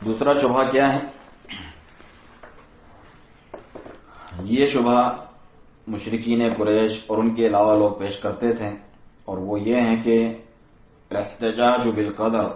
دوسرا شبہ کیا ہے؟ یہ شبہ مشرکین قریش اور ان کے علاوہ لوگ پیش کرتے تھے، اور وہ یہ ہیں کہ الاحتجاج بالقدر،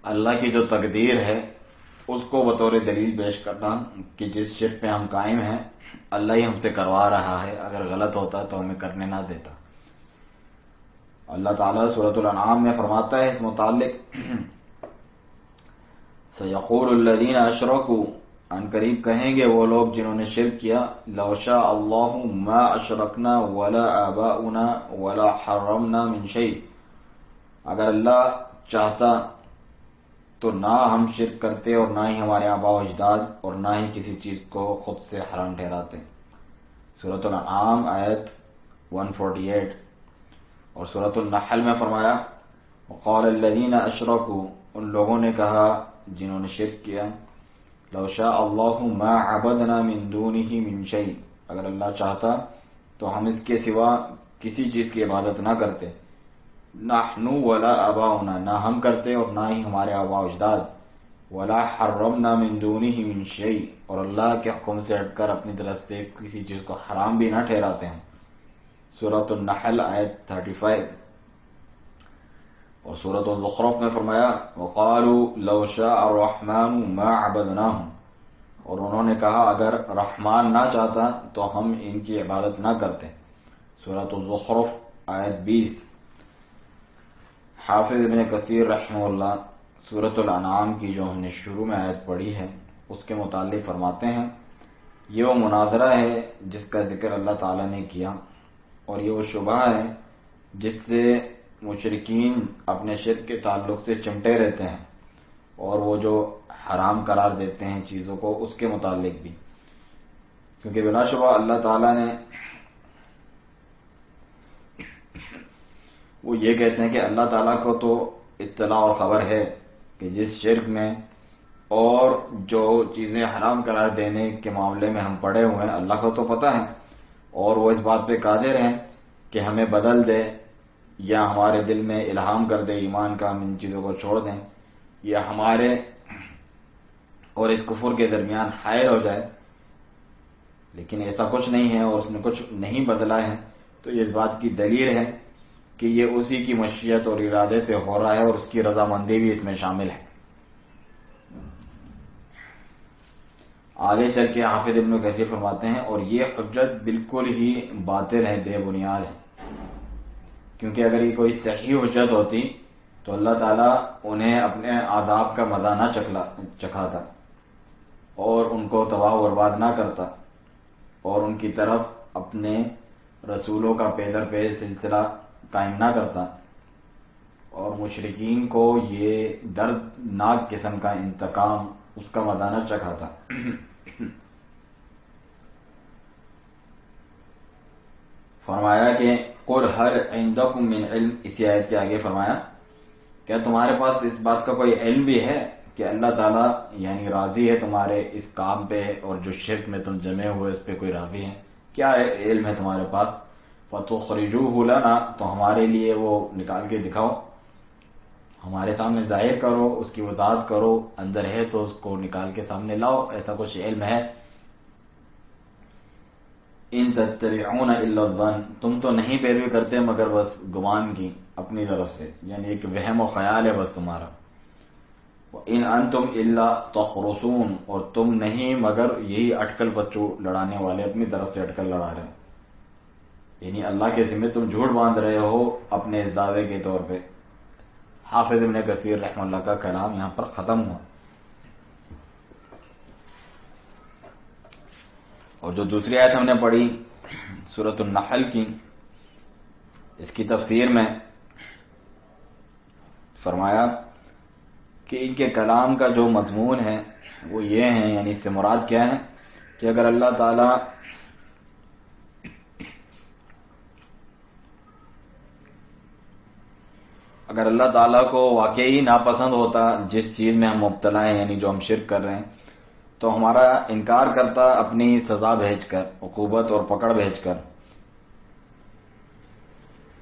اللہ کی جو تقدیر ہے اس کو بطور دلیل پیش کرنا کہ جس شرک پہ ہم قائم ہیں اللہ ہی ہم سے کروا رہا ہے، اگر غلط ہوتا تو ہمیں کرنے نہ دیتا۔ اللہ تعالیٰ سورۃ الانعام میں فرماتا ہے اس متعلق، سَيَقُولُ الَّذِينَ أَشْرَكُوا، ان قریب کہیں گے وہ لوگ جنہوں نے شرک کیا، لَوْ شَاءَ اللَّهُ مَا أَشْرَكْنَا وَلَا آبَاؤُنَا وَلَا حَرَّمْنَا مِنْ شَيْءٍ، اگر اللہ چاہتا تو نہ ہم شرک کرتے اور نہ ہی ہمارے آباء و اجداد اور نہ ہی کسی چیز کو خود سے حرام ٹھہراتے۔ سورۃ الانعام آیت 148۔ اور سورۃ النحل میں فرمایا، وقال الذین اشرکوا، ان لوگوں نے کہا جنہوں نے شرک کیا، لو شاء اللہ ما عبدنا من دونہ من شیء، اگر اللہ چاہتا تو ہم اس کے سوا کسی چیز کی عبادت نہ کرتے، نحن ولا آباؤنا، نہ ہم کرتے اور نہ ہی ہمارے آباء و اجداد، ولا حرمنا من دونہ من شیء، اور اللہ کے حکم سے ہٹ کر اپنی طرف سے کسی چیز کو حرام بھی نہ ٹھہراتے ہیں۔ سورۃ النحل آیت 35۔ اور سورۃ الزخرف میں فرمایا، وقالوا لو شاء الرحمن ما عبدناہم، اور انہوں نے کہا اگر رحمان نہ چاہتا تو ہم ان کی عبادت نہ کرتے۔ سورۃ الزخرف آیت 20۔ حافظ ابن کثیر رحمہ اللہ سورۃ الانعام کی جو ہم نے شروع میں آیت پڑھی ہے اس کے متعلق فرماتے ہیں، یہ وہ مناظرہ ہے جس کا ذکر اللہ تعالیٰ نے کیا، اور یہ وہ شبہ ہے جس سے مشرکین اپنے شرک کے تعلق سے چمٹے رہتے ہیں، اور وہ جو حرام قرار دیتے ہیں چیزوں کو اس کے متعلق بھی، کیونکہ بلا شبہ اللہ تعالیٰ نے وہ یہ کہتے ہیں کہ اللہ تعالیٰ کو تو اطلاع اور خبر ہے کہ جس شرک میں اور جو چیزیں حرام قرار دینے کے معاملے میں ہم پڑے ہوئے ہیں اللہ کو تو پتہ ہے، اور وہ اس بات پہ قادر ہیں کہ ہمیں بدل دے یا ہمارے دل میں الہام کر دے ایمان کا، ہم ان چیزوں کو چھوڑ دیں، یا ہمارے اور اس کفر کے درمیان حائل ہو جائے، لیکن ایسا کچھ نہیں ہے اور اس نے کچھ نہیں بدلا ہے، تو یہ اس بات کی دلیل ہے کہ یہ اسی کی مشیت اور ارادے سے ہو رہا ہے، اور اس کی رضامندی بھی اس میں شامل ہے۔ آگے چل کے حافظ ابن کثیر فرماتے ہیں، اور یہ حجت بالکل ہی باطل ہے، بے بنیاد ہے، کیونکہ اگر یہ کوئی صحیح حجت ہوتی تو اللہ تعالیٰ انہیں اپنے عذاب کا مزہ نہ چکھاتا اور ان کو تباہ و برباد نہ کرتا، اور ان کی طرف اپنے رسولوں کا پے در پے سلسلہ قائم نہ کرتا، اور مشرکین کو یہ دردناک قسم کا انتقام اس کا مزہ نہ چکھاتا۔ فرمایا کہ قل هل عندکم من علم، اسی آیت کے آگے فرمایا کیا تمہارے پاس اس بات کا کوئی علم بھی ہے کہ اللہ تعالیٰ یعنی راضی ہے تمہارے اس کام پہ، اور جو شرک میں تم جمے ہوئے اس پہ کوئی راضی ہے؟ کیا علم ہے تمہارے پاس؟ فَتُخْرِجُوهُ لَنَا، تو ہمارے لیے وہ نکال کے دکھاؤ، ہمارے سامنے ظاہر کرو، اس کی وضاحت کرو، اندر ہے تو اس کو نکال کے سامنے لاؤ، ایسا کچھ علم ہے؟ ان تتبعون الا الظن، تم تو نہیں پیروی کرتے مگر بس گمان کی اپنی طرف سے، یعنی ایک وہم و خیال ہے بس تمہارا۔ ان انتم الا تخرصون، اور تم نہیں مگر یہی اٹکل بچو لڑانے والے، اپنی طرف سے اٹکل لڑا رہے ہیں، یعنی اللہ کے ذمہ تم جھوٹ باندھ رہے ہو اپنے اس دعوے کے طور پہ۔ حافظ ابن کثیر رحمہ اللہ کا کلام یہاں پر ختم ہوا۔ اور جو دوسری آیت ہم نے پڑھی سورۃ النحل کی، اس کی تفسیر میں فرمایا کہ ان کے کلام کا جو مضمون ہے وہ یہ ہے، یعنی اس سے مراد کیا ہے کہ اگر اللہ تعالی کو واقعی ناپسند ہوتا جس چیز میں ہم مبتلا ہیں، یعنی جو ہم شرک کر رہے ہیں، تو ہمارا انکار کرتا اپنی سزا بھیج کر، عقوبت اور پکڑ بھیج کر،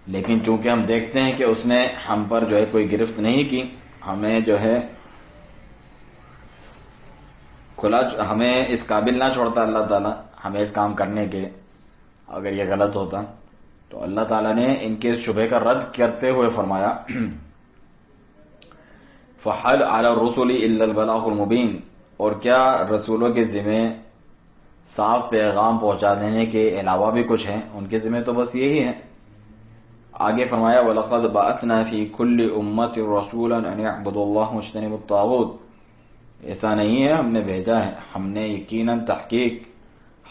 لیکن چونکہ ہم دیکھتے ہیں کہ اس نے ہم پر جو ہے کوئی گرفت نہیں کی، ہمیں جو ہے کھلا ہمیں اس قابل نہ چھوڑتا اللہ تعالیٰ ہمیں اس کام کرنے کے، اگر یہ غلط ہوتا تو اللہ تعالیٰ نے ان کے شبہ کا رد کرتے ہوئے فرمایا فَحَلْ عَلَى الرُّسُلِ إِلَّا الْبَلَاغُ الْمُبِينُ، اور کیا رسولوں کے ذمہ صاف پیغام پہنچا دینے کے علاوہ بھی کچھ ہیں؟ ان کے ذمہ تو بس یہی ہے۔ آگے فرمایا وَلَقَدْ بَعَثْنَا فِي كُلِّ أُمَّةٍ رَسُولًا أَنِ اعْبُدُوا اللَّهَ وَاجْتَنِبُوا الطَّاغُوتَ، ایسا نہیں ہے، ہم نے بھیجا ہے، ہم نے یقیناً تحقیق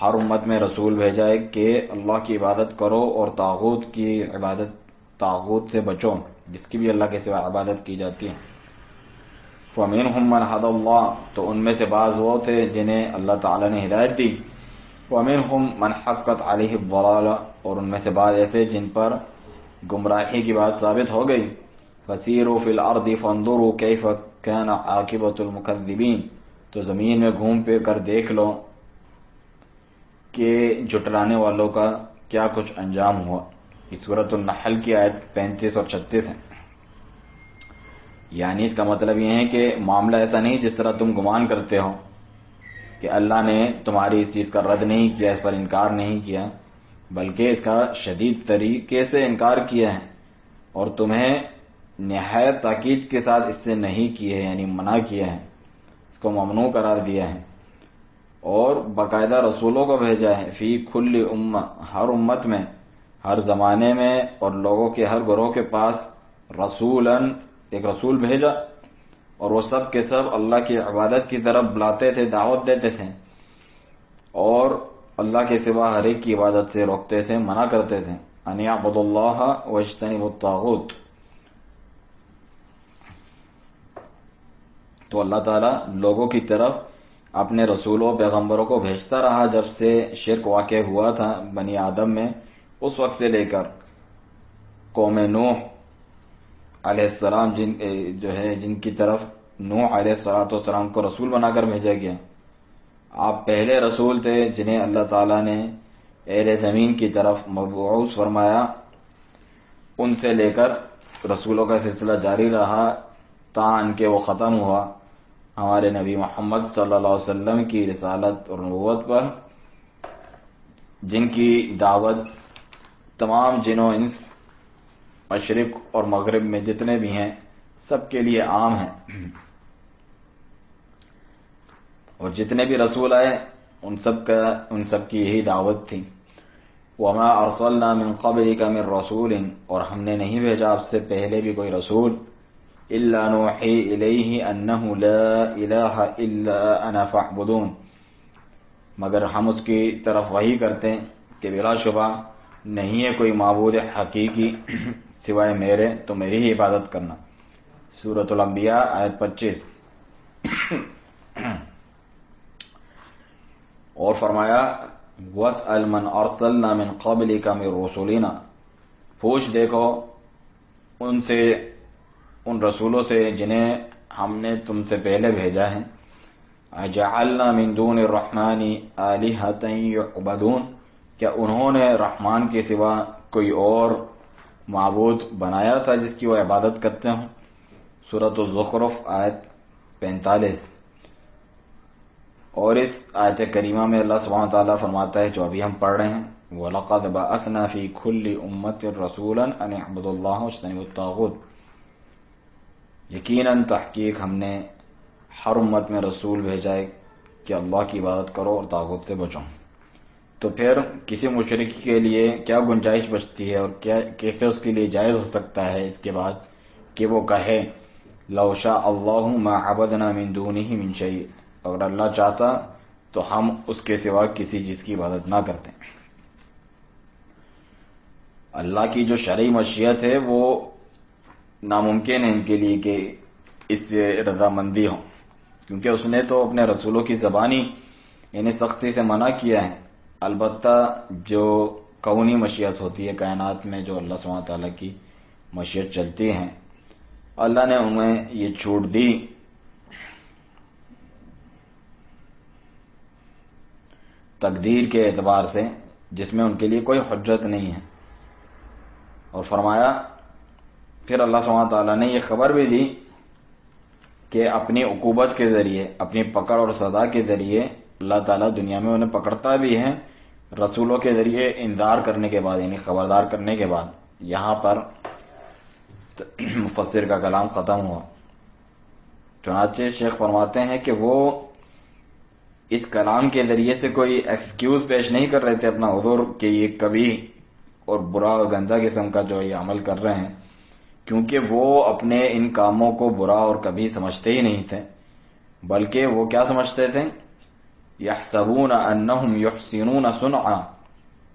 ہر امت میں رسول بھیجا ہے کہ اللہ کی عبادت کرو اور طاغوت کی عبادت، طاغوت سے بچو جس کی بھی اللہ کے سوا عبادت کی جاتی ہے۔ فَمِنْهُمْ مَنْ هَدَى اللَّهُ، تو ان میں سے بعض وہ تھے جنہیں اللہ تعالی نے ہدایت دی، وَمِنْهُمْ مَنْ حَقَّتْ عَلَيْهِ الضَّلَالَةُ، اور ان میں سے بعض ایسے جن پر گمراہی کی بات ثابت ہو گئی۔ فَسِيرُوا فِي الْأَرْضِ فَانظُرُوا كَيْفَ كَانَ عَاقِبَةُ الْمُكَذِّبِينَ، تو زمین میں گھوم پھر کر دیکھ لو کہ جھٹلانے والوں کا کیا کچھ انجام ہوا۔ اس سورۃ النحل کی آیت 35 اور 36 ہے۔ یعنی اس کا مطلب یہ ہے کہ معاملہ ایسا نہیں جس طرح تم گمان کرتے ہو کہ اللہ نے تمہاری اس چیز کا رد نہیں کیا، اس پر انکار نہیں کیا، بلکہ اس کا شدید طریقے سے انکار کیا ہے اور تمہیں نہایت تاکید کے ساتھ اس سے نہیں کیے، یعنی منع کیا ہے، اس کو ممنوع قرار دیا ہے، اور باقاعدہ رسولوں کو بھیجا ہے فی کل امہ، ہر امت میں، ہر زمانے میں، اور لوگوں کے ہر گروہ کے پاس رسولاً، ایک رسول بھیجا، اور وہ سب کے سب اللہ کی عبادت کی طرف بلاتے تھے، دعوت دیتے تھے، اور اللہ کے سوا ہر ایک کی عبادت سے روکتے تھے، منع کرتے تھے۔ ان اعبدوا اللہ واجتنبوا الطاغوت، تو اللہ تعالیٰ لوگوں کی طرف اپنے رسولوں پیغمبروں کو بھیجتا رہا جب سے شرک واقع ہوا تھا بنی آدم میں، اس وقت سے لے کر قوم نوح علیہ السلام جن کی طرف نوح علیہ السلام کو رسول بنا کر بھیجا گیا۔ آپ پہلے رسول تھے جنہیں اللہ تعالیٰ نے اہل زمین کی طرف مبعوث فرمایا، ان سے لے کر رسولوں کا سلسلہ جاری رہا تاں کہ وہ ختم ہوا ہمارے نبی محمد صلی اللہ علیہ وسلم کی رسالت اور نبوت پر، جن کی دعوت تمام جن و انس، مشرق اور مغرب میں جتنے بھی ہیں سب کے لیے عام ہے، اور جتنے بھی رسول آئے ان سب کی یہی دعوت تھی۔ وما ارسلنا من قبلک من رسول، اور ہم نے نہیں بھیجا آپ سے پہلے بھی کوئی رسول، الا نوحی الیہ انہ لا الہ الا انا فاعبدون، مگر ہم اس کی طرف وحی کرتے ہیں کہ بلا شبہ نہیں ہے کوئی معبود حقیقی سوائے میرے، تو میری ہی عبادت کرنا۔ سورۃ الانبیاء آیت 25۔ اور فرمایا وَاسْأَلْ مَنْ أَرْسَلْنَا مِنْ قَبْلِكَ مِنْ رُسُلِنَا، پوچھ دیکھو ان سے، ان رسولوں سے جنہیں ہم نے تم سے پہلے بھیجا ہے، اجعلنا من دون الرحمن آلہۃ یعبدون، کیا انہوں نے رحمان کے سوا کوئی اور معبود بنایا تھا جس کی وہ عبادت کرتے ہوں۔ سورۃ الزخرف آیت 45۔ اور اس آیت کریمہ میں اللہ سبحانہ وتعالیٰ فرماتا ہے جو ابھی ہم پڑھ رہے ہیں، وَلَقَدْ بَعَثْنَا فِي كُلِّ أُمَّةٍ رَسُولًا أَنِ اعْبُدُوا اللَّهَ وَاجْتَنِبُوا الطَّاغُوتَ، یقیناً تحقیق ہم نے ہر امت میں رسول بھیجا ہے کہ اللہ کی عبادت کرو اور طاغوت سے بچو۔ تو پھر کسی مشرک کے لیے کیا گنجائش بچتی ہے اور کیسے اس کے لیے جائز ہو سکتا ہے اس کے بعد کہ وہ کہے لو شاء اللہ ما عبدنا من دونہ من شیء، اگر اللہ چاہتا تو ہم اس کے سوا کسی چیز کی عبادت نہ کرتے۔ اللہ کی جو شرعی مشیت ہے وہ ناممکن ہے ان کے لیے کہ اس سے رضامندی ہو، کیونکہ اس نے تو اپنے رسولوں کی زبانی یعنی سختی سے منع کیا ہے۔ البتہ جو کونی مشیت ہوتی ہے کائنات میں، جو اللہ سبحانہ تعالیٰ کی مشیت چلتی ہے، اللہ نے انہیں یہ چھوٹ دی تقدیر کے اعتبار سے جس میں ان کے لیے کوئی حجت نہیں ہے۔ اور فرمایا پھر اللہ سبحانہ تعالیٰ نے یہ خبر بھی دی کہ اپنی عقوبت کے ذریعے، اپنی پکڑ اور سزا کے ذریعے اللہ تعالیٰ دنیا میں انہیں پکڑتا بھی ہے، رسولوں کے ذریعے انذار کرنے کے بعد، یعنی خبردار کرنے کے بعد۔ یہاں پر مفسر کا کلام ختم ہوا۔ چنانچہ شیخ فرماتے ہیں کہ وہ اس کلام کے ذریعے سے کوئی ایکسکیوز پیش نہیں کر رہے تھے اپنا عذر کہ یہ کبھی اور برا اور گندا قسم کا جو یہ عمل کر رہے ہیں، کیونکہ وہ اپنے ان کاموں کو برا اور کبھی سمجھتے ہی نہیں تھے، بلکہ وہ کیا سمجھتے تھے؟ یحسبون انہم یحسنون صنعا،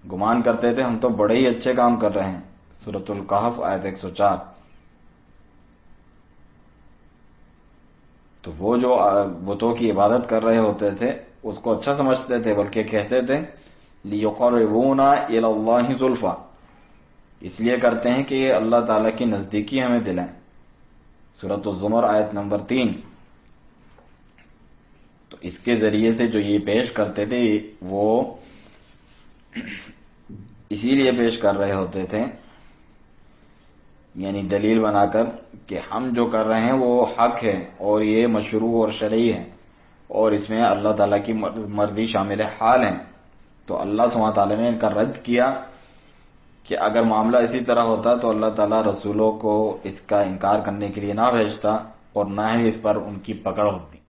گمان کرتے تھے ہم تو بڑے ہی اچھے کام کر رہے ہیں۔ سورۃ الکہف آیت 104۔ تو وہ جو بتوں کی عبادت کر رہے ہوتے تھے اس کو اچھا سمجھتے تھے، بلکہ کہتے تھے لیقربونا الی اللہ زلفی، اس لیے کرتے ہیں کہ یہ اللہ تعالیٰ کی نزدیکی ہمیں دلائیں۔ سورۃ الزمر آیت نمبر 3۔ تو اس کے ذریعے سے جو یہ پیش کرتے تھے وہ اسی لیے پیش کر رہے ہوتے تھے، یعنی دلیل بنا کر کہ ہم جو کر رہے ہیں وہ حق ہے اور یہ مشروع اور شرعی ہے، اور اس میں اللہ تعالیٰ کی مرضی شامل حال ہے۔ تو اللہ سبحانہ تعالیٰ نے ان کا رد کیا کہ اگر معاملہ اسی طرح ہوتا تو اللہ تعالیٰ رسولوں کو اس کا انکار کرنے کے لیے نہ بھیجتا اور نہ ہی اس پر ان کی پکڑ ہوتی۔